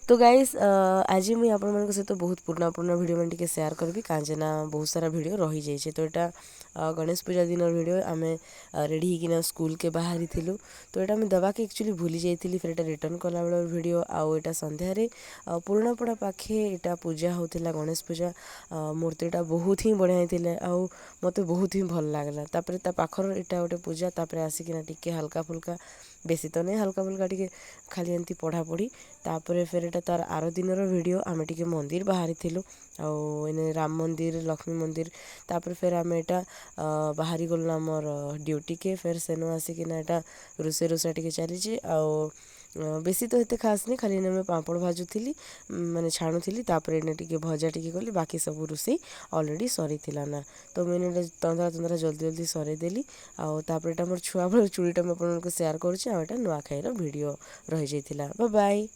तो गाइस आज मुझे आपण सहित बहुत पुराना पुराना वीडियो में टे सेयार करी कहीं बहुत सारा वीडियो रही जाइए। तो यहाँ गणेश पूजा दिन वीडियो आम रेडी होकिना स्कूल के बाहरी थिलु। तो यहाँ मुझे दबाके एक्चुअली भूली जाइए फिर यहाँ रिटर्न कला बेल वीडियो आउ यहाँ संध्यारे पुराणापड़ा पाखे यहाँ पूजा होता गणेश पूजा मूर्तिटा बहुत ही बढ़िया होता आउ मत बहुत ही भल लगला। तापर ता पाखर यहाँ गोटे पूजा तापर आसिकिना टिके हल्का फुल्का बेसी तो नहीं हल्का फुल्का टिके खाली एमती पढ़ापढ़ी तापर फिर यहाँ तार आर दिन वीडियो आम टे मंदिर बाहरी थिलु आने राम मंदिर लक्ष्मी मंदिर तापर फिर आम यहाँ बाहरी गलु आमर ड्यूटी के फिर सेनु आसिकिना यहाँ रोसे रोसा टे चली बेसी तो एते खास नहीं खाली मैं पापड़ भाजुली माने छाणुली तापर एने टे भजा टे कली बाकी सब रोसे अलरेडी सरी ना। तो मैंने तंद्रा तंद्रा जल्दी जल्दी सरेदेली आपर यहाँ मोर छुआ बेल चूड़ीटा मुझे सेयार करुँचा नुआखाईर वीडियो रही जाइए। Bye bye.